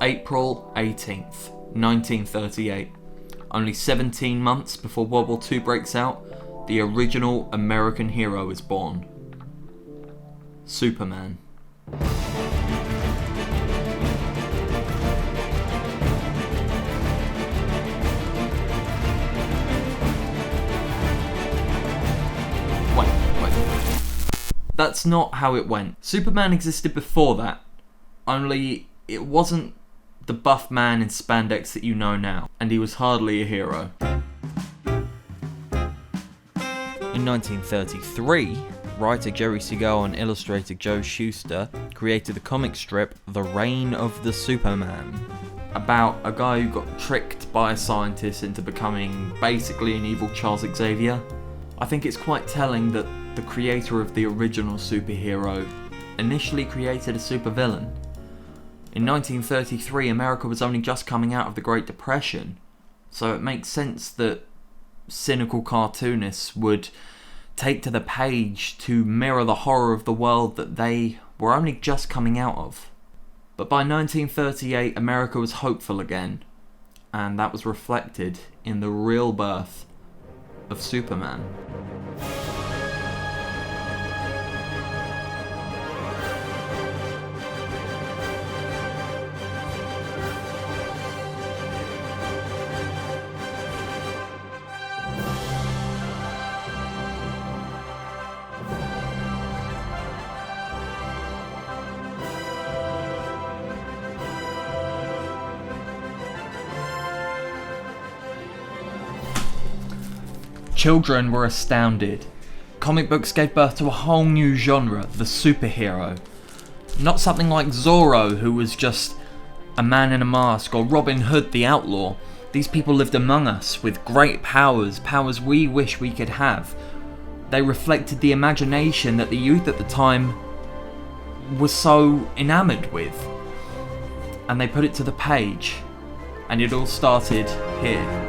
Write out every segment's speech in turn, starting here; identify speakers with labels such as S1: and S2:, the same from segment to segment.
S1: April 18th, 1938. Only 17 months before World War II breaks out, the original American hero is born. Superman. Wait. That's not how it went. Superman existed before that, only it wasn't the buff man in spandex that you know now, and he was hardly a hero. In 1933, writer Jerry Siegel and illustrator Joe Shuster created the comic strip The Reign of the Superman, about a guy who got tricked by a scientist into becoming basically an evil Charles Xavier. I think it's quite telling that the creator of the original superhero initially created a supervillain. In 1933, America was only just coming out of the Great Depression, so it makes sense that cynical cartoonists would take to the page to mirror the horror of the world that they were only just coming out of. But by 1938, America was hopeful again, and that was reflected in the real birth of Superman. Children were astounded. Comic books gave birth to a whole new genre, the superhero. Not something like Zorro, who was just a man in a mask, or Robin Hood the outlaw. These people lived among us with great powers we wish we could have. They reflected the imagination that the youth at the time was so enamoured with. And they put it to the page. And it all started here.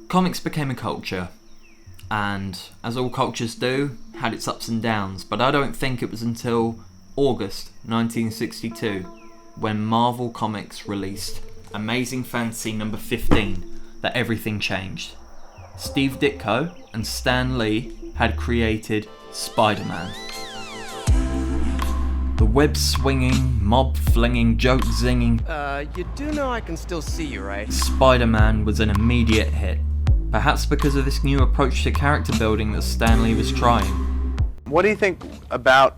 S1: Comics became a culture, and as all cultures do, had its ups and downs, but I don't think it was until August 1962 when Marvel Comics released Amazing Fantasy number 15 that everything changed. Steve Ditko and Stan Lee had created Spider-Man. The web-swinging, mob-flinging, joke-zinging
S2: you do know I can still see you, right?
S1: Spider-Man was an immediate hit. Perhaps because of this new approach to character building that Stan Lee was trying.
S3: What do you think about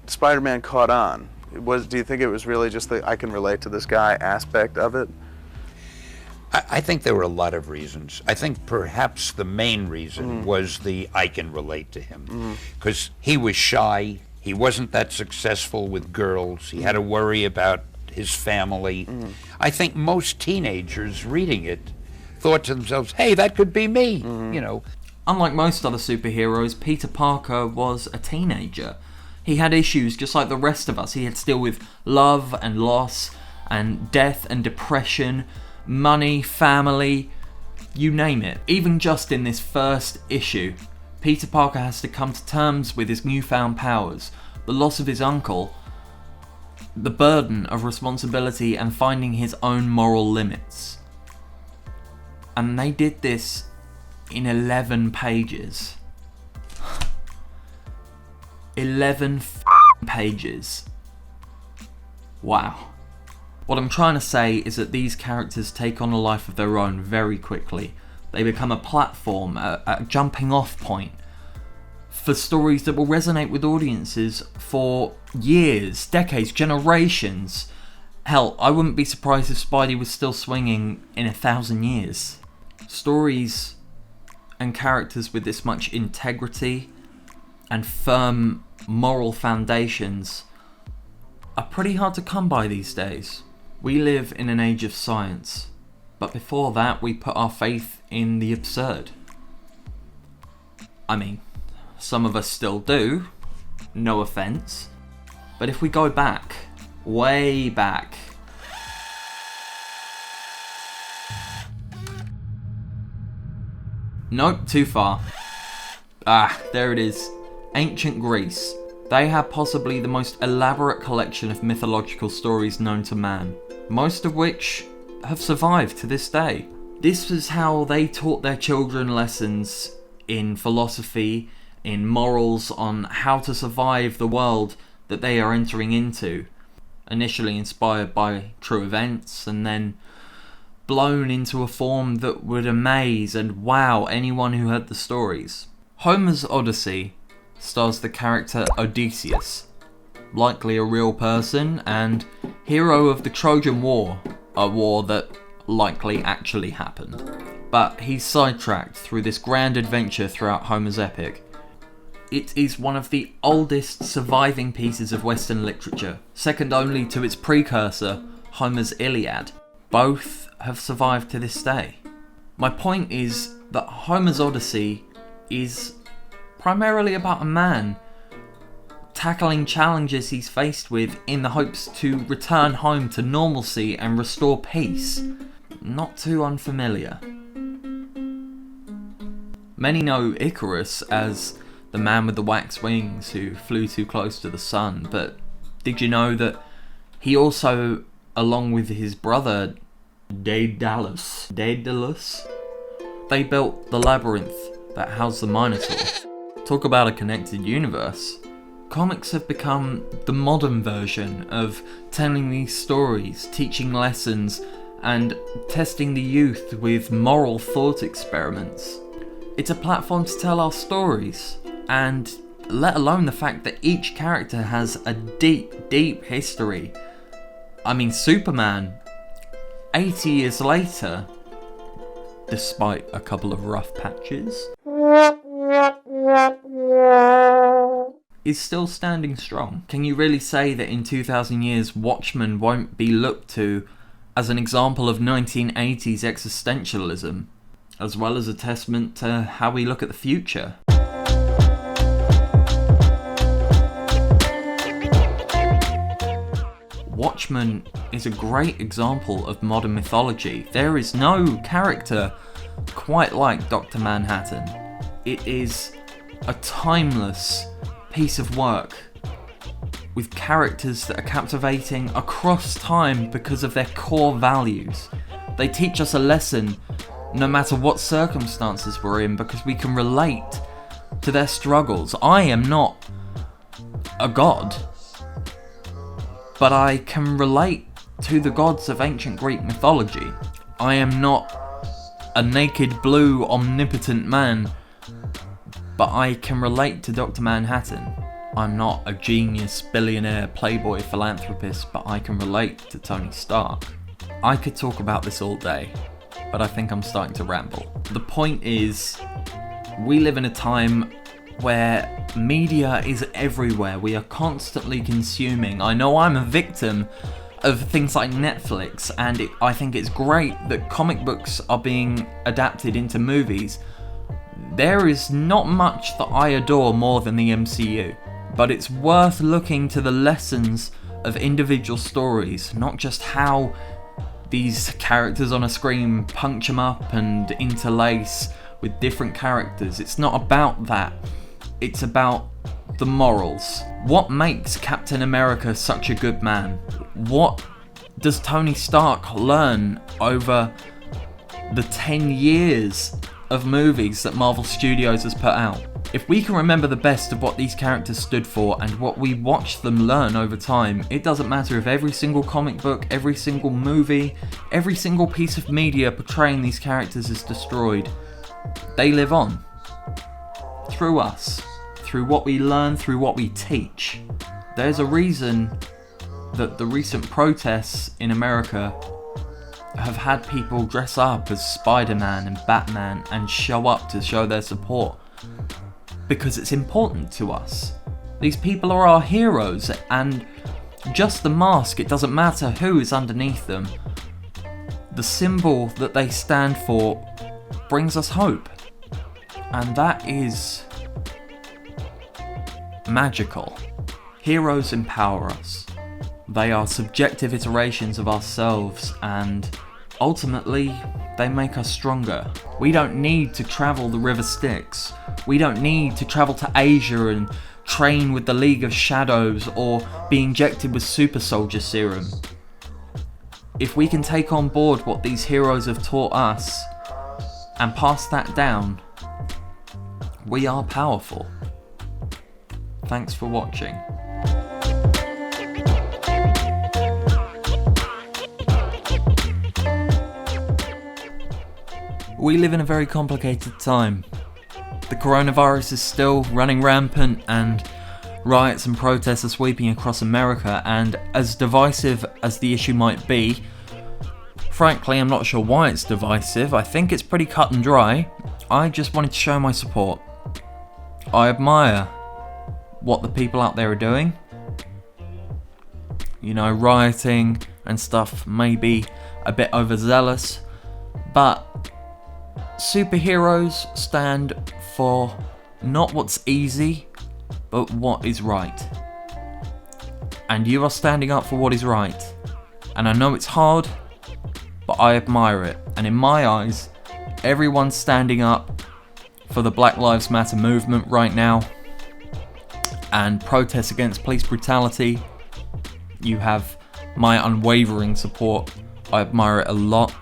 S3: Spider-Man caught on? Do you think it was really just the I can relate to this guy aspect of it?
S4: I think there were a lot of reasons. I think perhaps the main reason was the I can relate to him. Because he was shy, he wasn't that successful with girls, he had to worry about his family. I think most teenagers reading it thought to themselves, hey, that could be me, you know.
S1: Unlike most other superheroes, Peter Parker was a teenager. He had issues just like the rest of us. He had to deal with love and loss and death and depression, money, family, you name it. Even just in this first issue, Peter Parker has to come to terms with his newfound powers, the loss of his uncle, the burden of responsibility, and finding his own moral limits. And they did this in 11 pages. 11 pages. Wow. What I'm trying to say is that these characters take on a life of their own very quickly. They become a platform, a jumping off point for stories that will resonate with audiences for years, decades, generations. Hell, I wouldn't be surprised if Spidey was still swinging in 1,000 years. Stories and characters with this much integrity and firm moral foundations are pretty hard to come by these days. We live in an age of science, but before that we put our faith in the absurd. I mean, Some of us still do, no offense. But if we go back, way back, nope, too far. There it is. Ancient Greece. They had possibly the most elaborate collection of mythological stories known to man, most of which have survived to this day. This was how they taught their children lessons in philosophy, in morals, on how to survive the world that they are entering into. Initially inspired by true events, and then blown into a form that would amaze and wow anyone who heard the stories. Homer's Odyssey stars the character Odysseus, likely a real person and hero of the Trojan War, a war that likely actually happened. But he's sidetracked through this grand adventure throughout Homer's epic. It is one of the oldest surviving pieces of Western literature, second only to its precursor, Homer's Iliad. Both have survived to this day. My point is that Homer's Odyssey is primarily about a man tackling challenges he's faced with in the hopes to return home to normalcy and restore peace. Not too unfamiliar. Many know Icarus as the man with the wax wings who flew too close to the sun, but did you know that he also, along with his brother Daedalus, they built the labyrinth that housed the Minotaur? Talk about a connected universe. Comics have become the modern version of telling these stories, teaching lessons, and testing the youth with moral thought experiments. It's a platform to tell our stories, and let alone the fact that each character has a deep, deep history. I mean, Superman, 80 years later, despite a couple of rough patches, is still standing strong. Can you really say that in 2000 years Watchmen won't be looked to as an example of 1980s existentialism, as well as a testament to how we look at the future? Watchmen is a great example of modern mythology. There is no character quite like Dr. Manhattan. It is a timeless piece of work with characters that are captivating across time because of their core values. They teach us a lesson no matter what circumstances we're in because we can relate to their struggles. I am not a god, but I can relate to the gods of ancient Greek mythology. I am not a naked blue omnipotent man, but I can relate to Dr. Manhattan. I'm not a genius, billionaire, playboy, philanthropist, but I can relate to Tony Stark. I could talk about this all day, but I think I'm starting to ramble. The point is, we live in a time where media is everywhere. We are constantly consuming. I know I'm a victim of things like Netflix, and I think it's great that comic books are being adapted into movies. There is not much that I adore more than the MCU, but it's worth looking to the lessons of individual stories, not just how these characters on a screen punch them up and interlace with different characters. It's not about that. It's about the morals. What makes Captain America such a good man? What does Tony Stark learn over the 10 years of movies that Marvel Studios has put out? If we can remember the best of what these characters stood for and what we watched them learn over time, it doesn't matter if every single comic book, every single movie, every single piece of media portraying these characters is destroyed. They live on. Through us. Through what we learn, through what we teach. There's a reason that the recent protests in America have had people dress up as Spider-Man and Batman and show up to show their support. Because it's important to us. These people are our heroes, and just the mask, it doesn't matter who is underneath them. The symbol that they stand for brings us hope. And that is magical. Heroes empower us. They are subjective iterations of ourselves, and ultimately, they make us stronger. We don't need to travel the River Styx. We don't need to travel to Asia and train with the League of Shadows or be injected with super soldier serum. If we can take on board what these heroes have taught us and pass that down, we are powerful. Thanks for watching. We live in a very complicated time. The coronavirus is still running rampant and riots and protests are sweeping across America, and as divisive as the issue might be, frankly I'm not sure why it's divisive. I think it's pretty cut and dry. I just wanted to show my support. I admire what the people out there are doing. You know, rioting and stuff may be a bit overzealous, but superheroes stand for not what's easy, but what is right. And you are standing up for what is right. And I know it's hard, but I admire it. And in my eyes, everyone's standing up for the Black Lives Matter movement right now and protests against police brutality. You have my unwavering support. I admire it a lot.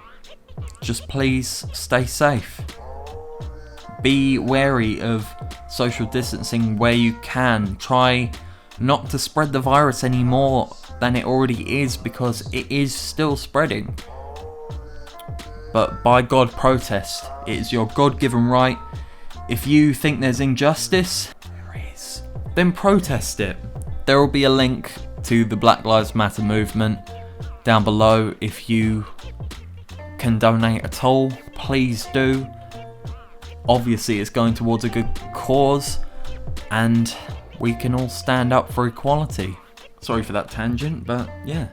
S1: Just please stay safe. Be wary of social distancing where you can. Try not to spread the virus any more than it already is, because it is still spreading. But by God, protest. It is your God-given right. If you think there's injustice, there is, then protest it. There will be a link to the Black Lives Matter movement down below. If you can donate at all, please do. Obviously it's going towards a good cause, and we can all stand up for equality. Sorry for that tangent, but yeah,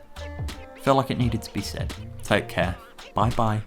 S1: felt like it needed to be said. Take care. Bye bye.